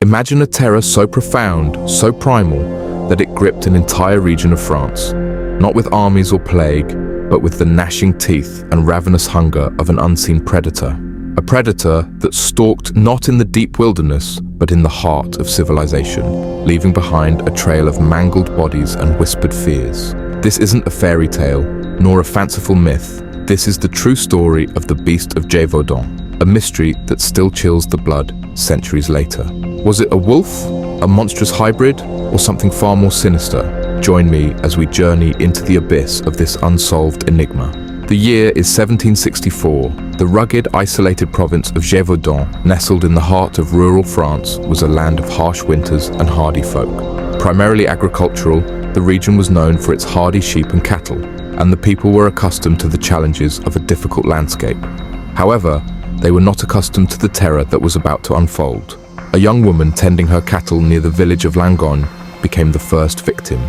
Imagine a terror so profound, so primal, that it gripped an entire region of France, not with armies or plague, but with the gnashing teeth and ravenous hunger of an unseen predator. A predator that stalked not in the deep wilderness, but in the heart of civilization, leaving behind a trail of mangled bodies and whispered fears. This isn't a fairy tale, nor a fanciful myth. This is the true story of the Beast of Gévaudan, a mystery that still chills the blood centuries later. Was it a wolf, a monstrous hybrid, or something far more sinister? Join me as we journey into the abyss of this unsolved enigma. The year is 1764. The rugged, isolated province of Gévaudan, nestled in the heart of rural France, was a land of harsh winters and hardy folk. Primarily agricultural, the region was known for its hardy sheep and cattle, and the people were accustomed to the challenges of a difficult landscape. However, they were not accustomed to the terror that was about to unfold. A young woman tending her cattle near the village of Langogne became the first victim.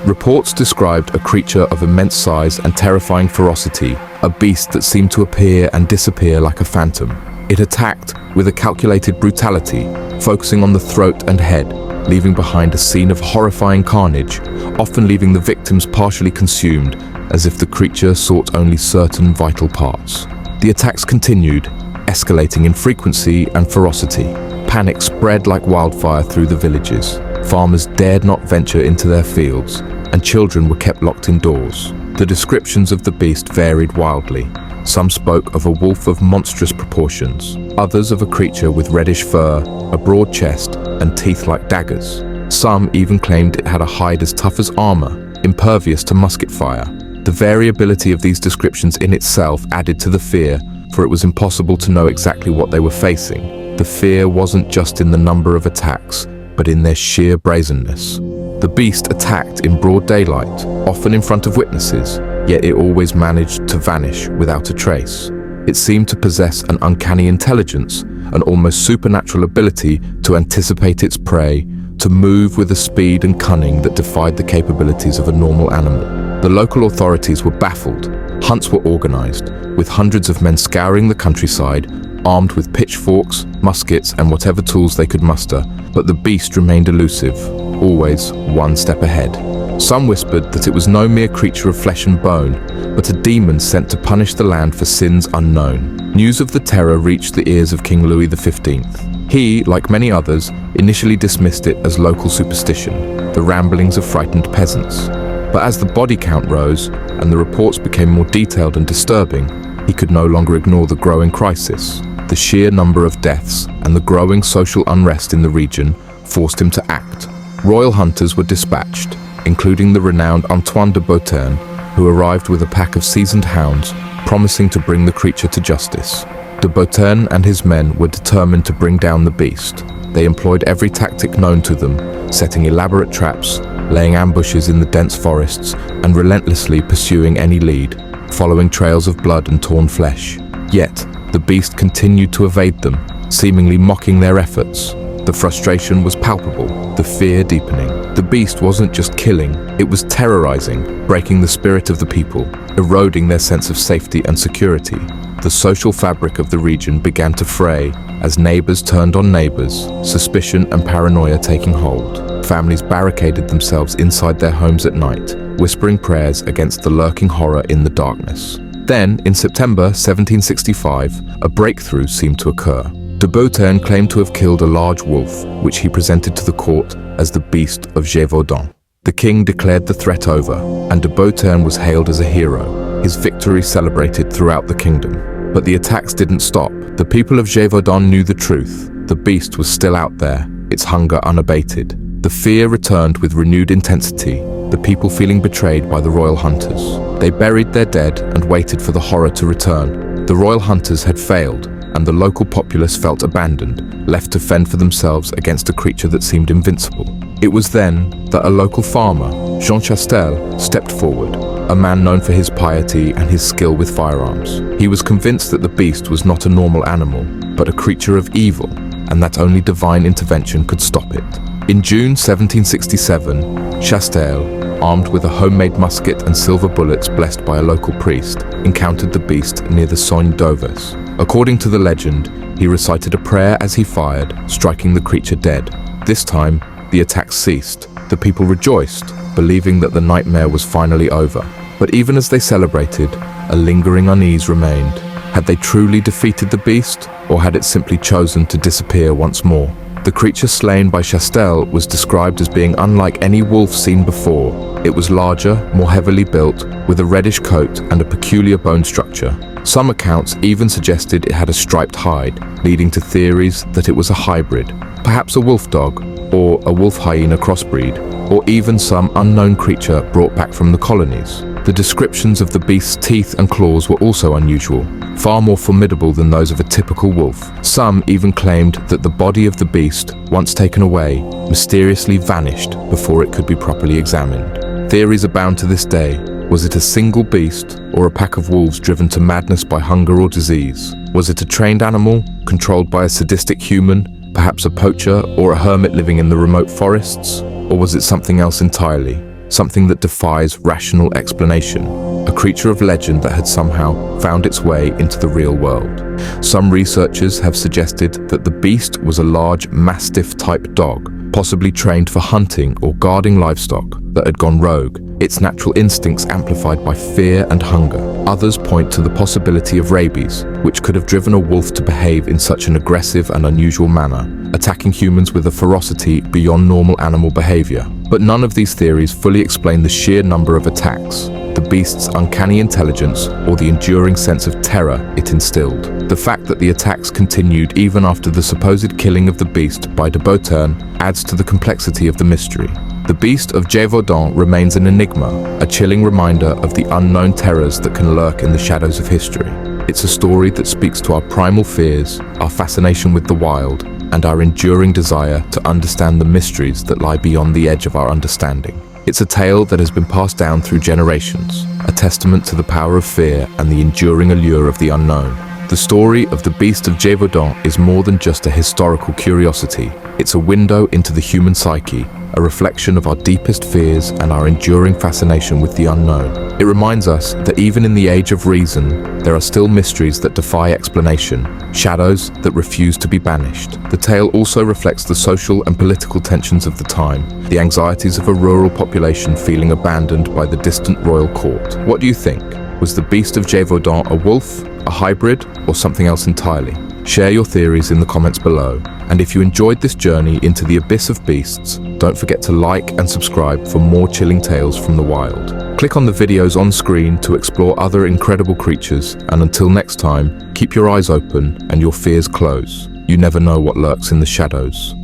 Reports described a creature of immense size and terrifying ferocity, a beast that seemed to appear and disappear like a phantom. It attacked with a calculated brutality, focusing on the throat and head, leaving behind a scene of horrifying carnage, often leaving the victims partially consumed, as if the creature sought only certain vital parts. The attacks continued, escalating in frequency and ferocity. Panic spread like wildfire through the villages. Farmers dared not venture into their fields, and children were kept locked indoors. The descriptions of the beast varied wildly. Some spoke of a wolf of monstrous proportions, others of a creature with reddish fur, a broad chest, and teeth like daggers. Some even claimed it had a hide as tough as armor, impervious to musket fire. The variability of these descriptions in itself added to the fear, for it was impossible to know exactly what they were facing. The fear wasn't just in the number of attacks, but in their sheer brazenness. The beast attacked in broad daylight, often in front of witnesses, yet it always managed to vanish without a trace. It seemed to possess an uncanny intelligence, an almost supernatural ability to anticipate its prey, to move with a speed and cunning that defied the capabilities of a normal animal. The local authorities were baffled. Hunts were organized, with hundreds of men scouring the countryside, armed with pitchforks, muskets, and whatever tools they could muster, but the beast remained elusive, always one step ahead. Some whispered that it was no mere creature of flesh and bone, but a demon sent to punish the land for sins unknown. News of the terror reached the ears of King Louis XV. He, like many others, initially dismissed it as local superstition, the ramblings of frightened peasants. But as the body count rose and the reports became more detailed and disturbing, he could no longer ignore the growing crisis. The sheer number of deaths and the growing social unrest in the region forced him to act. Royal hunters were dispatched, including the renowned Antoine de Beauterne, who arrived with a pack of seasoned hounds, promising to bring the creature to justice. De Beauterne and his men were determined to bring down the beast. They employed every tactic known to them, setting elaborate traps, laying ambushes in the dense forests, and relentlessly pursuing any lead, following trails of blood and torn flesh. Yet, the beast continued to evade them, seemingly mocking their efforts. The frustration was palpable, the fear deepening. The beast wasn't just killing, it was terrorizing, breaking the spirit of the people, eroding their sense of safety and security. The social fabric of the region began to fray as neighbors turned on neighbors, suspicion and paranoia taking hold. Families barricaded themselves inside their homes at night, whispering prayers against the lurking horror in the darkness. Then, in September 1765, a breakthrough seemed to occur. De Beauterne claimed to have killed a large wolf, which he presented to the court as the Beast of Gévaudan. The king declared the threat over, and de Beauterne was hailed as a hero, his victory celebrated throughout the kingdom. But the attacks didn't stop. The people of Gévaudan knew the truth. The beast was still out there, its hunger unabated. The fear returned with renewed intensity, the people feeling betrayed by the royal hunters. They buried their dead and waited for the horror to return. The royal hunters had failed, and the local populace felt abandoned, left to fend for themselves against a creature that seemed invincible. It was then that a local farmer, Jean Chastel, stepped forward, a man known for his piety and his skill with firearms. He was convinced that the beast was not a normal animal, but a creature of evil, and that only divine intervention could stop it. In June 1767, Chastel, armed with a homemade musket and silver bullets blessed by a local priest, encountered the beast near the Sogne d'Auves. According to the legend, he recited a prayer as he fired, striking the creature dead. This time, the attack ceased. The people rejoiced, believing that the nightmare was finally over. But even as they celebrated, a lingering unease remained. Had they truly defeated the beast, or had it simply chosen to disappear once more? The creature slain by Chastel was described as being unlike any wolf seen before. It was larger, more heavily built, with a reddish coat and a peculiar bone structure. Some accounts even suggested it had a striped hide, leading to theories that it was a hybrid, perhaps a wolf dog, or a wolf-hyena crossbreed, or even some unknown creature brought back from the colonies. The descriptions of the beast's teeth and claws were also unusual, far more formidable than those of a typical wolf. Some even claimed that the body of the beast, once taken away, mysteriously vanished before it could be properly examined. Theories abound to this day. Was it a single beast, or a pack of wolves driven to madness by hunger or disease? Was it a trained animal, controlled by a sadistic human, perhaps a poacher or a hermit living in the remote forests? Or was it something else entirely? Something that defies rational explanation, a creature of legend that had somehow found its way into the real world. Some researchers have suggested that the beast was a large Mastiff-type dog, possibly trained for hunting or guarding livestock, that had gone rogue, its natural instincts amplified by fear and hunger. Others point to the possibility of rabies, which could have driven a wolf to behave in such an aggressive and unusual manner, attacking humans with a ferocity beyond normal animal behavior. But none of these theories fully explain the sheer number of attacks, the beast's uncanny intelligence, or the enduring sense of terror it instilled. The fact that the attacks continued even after the supposed killing of the beast by de Beauterne adds to the complexity of the mystery. The Beast of Gévaudan remains an enigma, a chilling reminder of the unknown terrors that can lurk in the shadows of history. It's a story that speaks to our primal fears, our fascination with the wild, and our enduring desire to understand the mysteries that lie beyond the edge of our understanding. It's a tale that has been passed down through generations, a testament to the power of fear and the enduring allure of the unknown. The story of the Beast of Gévaudan is more than just a historical curiosity. It's a window into the human psyche, a reflection of our deepest fears and our enduring fascination with the unknown. It reminds us that even in the age of reason, there are still mysteries that defy explanation, shadows that refuse to be banished. The tale also reflects the social and political tensions of the time, the anxieties of a rural population feeling abandoned by the distant royal court. What do you think? Was the Beast of Gévaudan a wolf, a hybrid, or something else entirely? Share your theories in the comments below. And if you enjoyed this journey into the abyss of beasts, don't forget to like and subscribe for more chilling tales from the wild. Click on the videos on screen to explore other incredible creatures, and until next time, keep your eyes open and your fears close. You never know what lurks in the shadows.